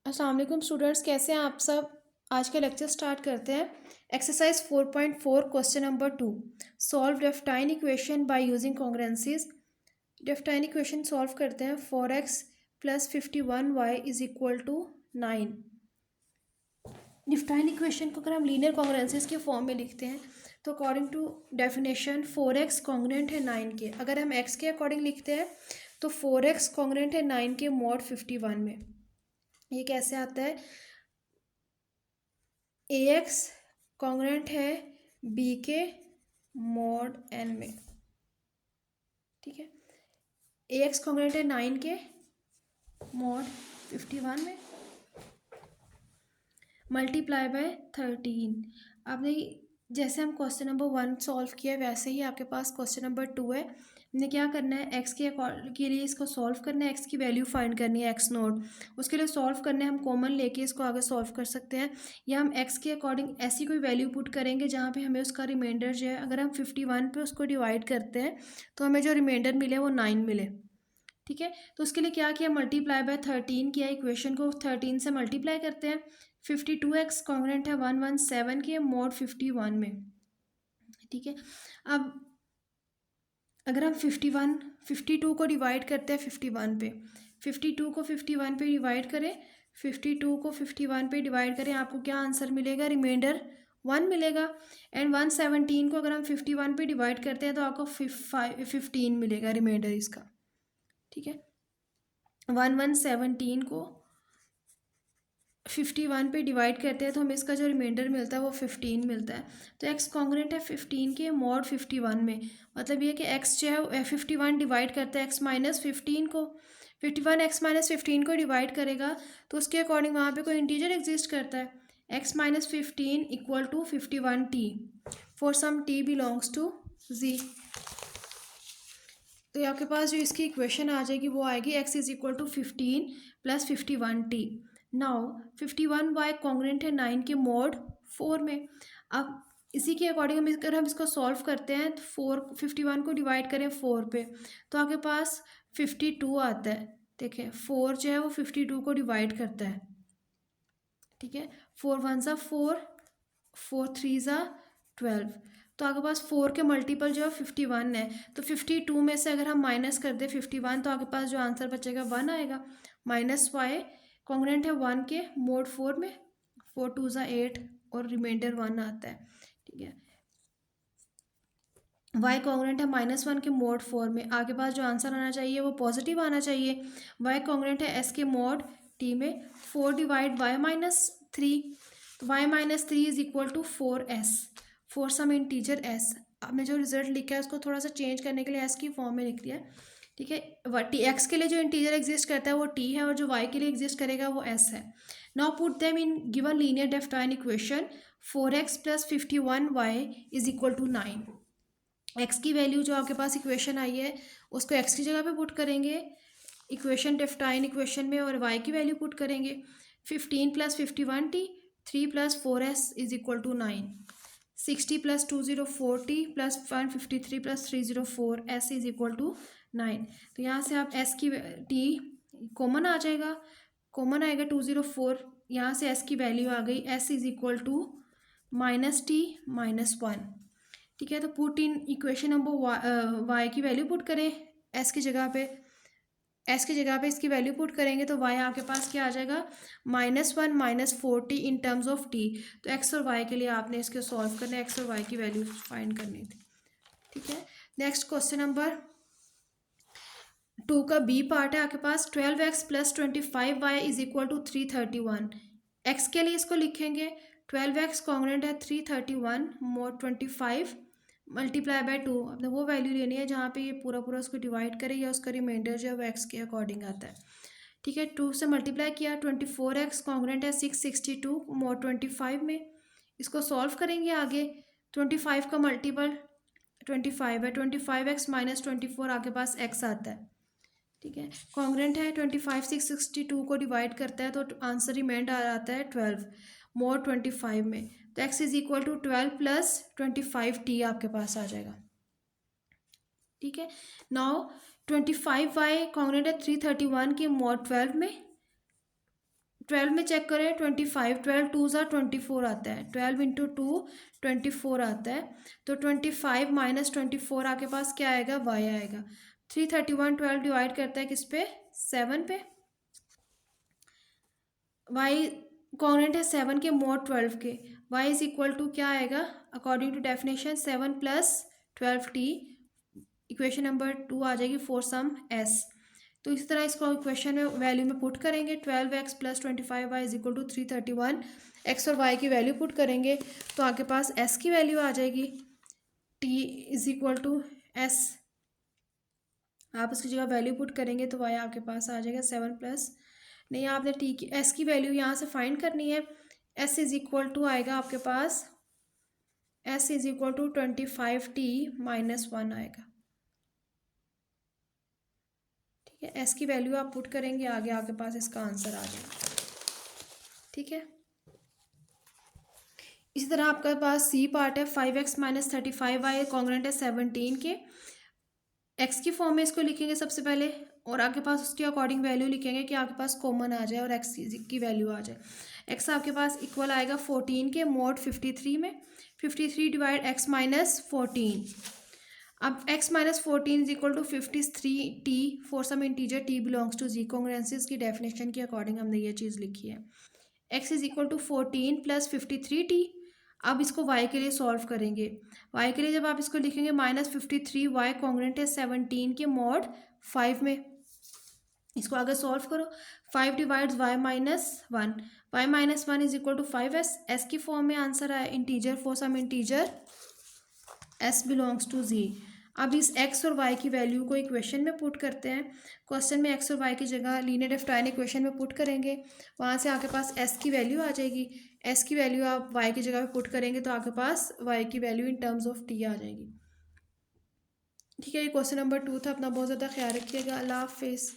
अस्सलाम वालेकुम स्टूडेंट्स, कैसे हैं आप सब। आज का लेक्चर स्टार्ट करते हैं। Exercise 4.4 question number 2, solve diophantine equation by using congruences. Diophantine equation solve करते हैं। 4x plus 51y is equal to 9। Diophantine equation को अगर हम लीनियर कॉन्ग्रुएंसीज के फॉर्म में लिखते हैं तो according to definition 4x congruent है 9 के। अगर हम x के अकॉर्डिंग लिखते हैं तो 4x कॉन्ग्रुएंट है 9 के मॉड 51 में। ये कैसे आता है? ए एक्स कॉन्ग्रुएंट है बी के मॉड एन में। ठीक है, ए एक्स कॉन्ग्रुएंट है 9 के मॉड 51 में मल्टीप्लाई बाय 13। आपने जैसे हम क्वेश्चन नंबर 1 सॉल्व किया वैसे ही आपके पास क्वेश्चन नंबर 2 है। हमने क्या करना है, एक्स के लिए इसको सॉल्व करना है, एक्स की वैल्यू फाइंड करनी है, एक्स नोट। उसके लिए सॉल्व करने हम कॉमन लेके इसको आगे सॉल्व कर सकते हैं, या हम एक्स के अकॉर्डिंग ऐसी कोई वैल्यू पुट करेंगे जहाँ पे हमें उसका रिमाइंडर जो है, अगर हम 51 पे उसको डिवाइड करते हैं तो हमें जो रिमाइंडर मिले वो 9 मिले। ठीक है, तो उसके लिए क्या किया, मल्टीप्लाई बाय 13 किया। इक्वेशन को 13 से मल्टीप्लाई करते हैं। 52x कॉन्ग्रुएंट है 117 के मॉड 51 में। ठीक है, अब अगर हम 52 को डिवाइड करते हैं 51 पे, 52 को 51 पे डिवाइड करें, 52 को 51 पे डिवाइड करें, आपको क्या आंसर मिलेगा, रिमाइंडर 1 मिलेगा। एंड 117 को अगर हम 51 पे डिवाइड करते हैं तो आपको 15 मिलेगा रिमाइंडर इसका। ठीक है, 117 को 51 पे डिवाइड करते हैं तो हमें इसका जो रिमाइंडर मिलता है वो 15 मिलता है। तो x कॉन्ग्रुएंट है 15 के मॉड 51 में। मतलब ये कि x जो है 51 डिवाइड करता है x माइनस 15 को। 51 x माइनस 15 को डिवाइड करेगा तो उसके अकॉर्डिंग वहाँ पे कोई इंटीजर एग्जिस्ट करता है। x minus 15 equal to 51t for some t belongs to z। तो आपके पास जो इसकी इक्वेशन आ जाएगी वो आएगी x is equal to 15 plus 51t। Now 51y congruent है 9 के मॉड 4 में। अब इसी के अकॉर्डिंग हम इसको सॉल्व करते हैं तो 51 को डिवाइड करें 4 पे तो आपके पास 52 आता है। देखिए 4 जो है वो 52 को डिवाइड करता है। ठीक है, 4 वन ज़ा 4, 4 थ्री ज़ा 12। तो आपके पास 4 के मल्टीपल जो है 51 है। तो 52 में से अगर हम माइनस कर दें 51 तो आपके पास जो आंसर बचेगा 1 आएगा। माइनस वाई कॉन्ग्रुएंट है 1 के मोड 4 में, 4 टू ज़ा 8 और रिमाइंडर 1 आता है। ठीक है, वाई कॉन्ग्रुएंट है -1 के मोड 4 में। आपके पास जो आंसर आना चाहिए वो पॉजिटिव आना चाहिए। वाई कॉन्ग्रुएंट है एस के मोड टी में। 4 डिवाइड वाई माइनस 3, तो Y minus 3 is equal to 4s for some integer s। आपने जो रिजल्ट लिखा है उसको थोड़ा सा चेंज करने के लिए एस की फॉर्म में लिख दिया है। ठीक है, टी एक्स के लिए जो इंटीजर एग्जिस्ट करता है वो टी है और जो वाई के लिए एग्जिस्ट करेगा वो एस है। Now put them in given linear diophantine equation. 4x plus 51y is equal to 9। X की वैल्यू जो आपके पास इक्वेशन आई है उसको एक्स की जगह पे पुट करेंगे इक्वेशन डेफिनाइन इक्वेशन में, और वाई की वैल्यू पुट करेंगे। 15 plus 51t, 3 plus 4s is equal to 9। 60 plus 204t plus 153 plus 304s is equal to 9। तो यहाँ से आप s की t कॉमन आ जाएगा, कॉमन आएगा 204। यहाँ से s की वैल्यू आ गई, s is equal to -t -1। ठीक है, तो put in equation number Y की वैल्यू पुट करें एस की जगह पे, एस की जगह पे इसकी वैल्यू पुट करेंगे तो वाई आपके पास क्या आ जाएगा, -1 -4t in terms of T. तो एक्स और वाई के लिए आपने इसके सॉल्व करना है, एक्स और वाई की वैल्यू फाइंड करनी थी। ठीक है, नेक्स्ट क्वेश्चन नंबर 2 का बी पार्ट है आपके पास। 12x plus 25y is equal to 331। X के लिए इसको लिखेंगे 12x कॉन्ग्रुएंट है 331 मोड 25 मल्टीप्लाई बाय 2। आपने वो वैल्यू लेनी है जहाँ पे ये पूरा पूरा उसको डिवाइड करे या उसका रिमाइंडर जो है वो एक्स के अकॉर्डिंग आता है। ठीक है, 2 से मल्टीप्लाई किया। 24x कॉन्ग्रुएंट है 662 मोड 25 में। इसको सॉल्व करेंगे आगे। 25 का मल्टीपल 25 है, 25x माइनस 24 आपके पास x आता है। ठीक है, कॉन्ग्रुएंट है 25 662 को डिवाइड करता है तो आंसर रिमाइंड आ जाता है 12 मोड 25 में। तो x is equal to 12 plus 25t आपके पास आ जाएगा। ठीक है, नाउ 25y कॉन्ग्रुएंट है 331 के मोड 12 में। 12 में चेक करें 25, 12 टू ज़ा 24 आता है, 12 इंटू टू 24 आता है, तो 25 माइनस 24 आपके पास क्या आएगा, वाई आएगा। 331 12 डिवाइड करता है किस पे, 7 पे। वाई कॉन्ग्रेंट है 7 के मॉड 12 के। वाई इज इक्वल टू क्या आएगा, according to definition 7 plus 12 T. Equation number 2 आ जाएगी फोर सम एस। तो इसी तरह इसको इक्वेशन में वैल्यू में पुट करेंगे, 12x plus 25y is equal to 331। X और वाई की वैल्यू पुट करेंगे तो आपके पास एस की वैल्यू आ जाएगी, T is equal to S. आप उसकी जगह वैल्यू पुट करेंगे तो वाई आपके पास आ जाएगा 7 प्लस, नहीं आपने टी की एस की वैल्यू यहाँ से फाइंड करनी है। एस इज इक्वल टू आएगा आपके पास, s is equal to 25t minus 1 आएगा। ठीक है, एस की वैल्यू आप पुट करेंगे, आगे आपके पास इसका आंसर आ जाएगा। ठीक है, इसी तरह आपके पास सी पार्ट है, 5x माइनस 35y कॉन्ग्रेंट है 17 के। एक्स की फॉर्म में इसको लिखेंगे सबसे पहले, और आपके पास उसके अकॉर्डिंग वैल्यू लिखेंगे कि आपके पास कॉमन आ जाए और एक्स की वैल्यू आ जाए। एक्स आपके पास इक्वल आएगा 14 के मॉड 53 में, 53 डिवाइड एक्स माइनस 14। अब x minus 14 is equal to 53t for some integer t belongs to Z. Congruences की डेफिनेशन के अकॉर्डिंग हमने ये चीज़ लिखी है। x is equal to 14 plus 53t। अब इसको y के लिए सॉल्व करेंगे। y के लिए जब आप इसको लिखेंगे -53, y कॉन्ग्रेंट है 17 के मॉड 5 में। इसको आगे सॉल्व करो, 5 divides y minus 1, y minus 1 is equal to 5s। S की फॉर्म में आंसर आया, integer for some integer s belongs to z। अब इस x और y की वैल्यू को इक्वेशन में पुट करते हैं। क्वेश्चन में x और y की जगह लीनियर डिफरेंशियल इक्वेशन में पुट करेंगे, वहाँ से आपके पास s की वैल्यू आ जाएगी। s की वैल्यू आप y की जगह पे पुट करेंगे तो आपके पास y की value in terms of t आ जाएगी। ठीक है, ये क्वेश्चन नंबर 2 था। अपना बहुत ज़्यादा ख्याल रखिएगा। अल्लाह हाफिज़।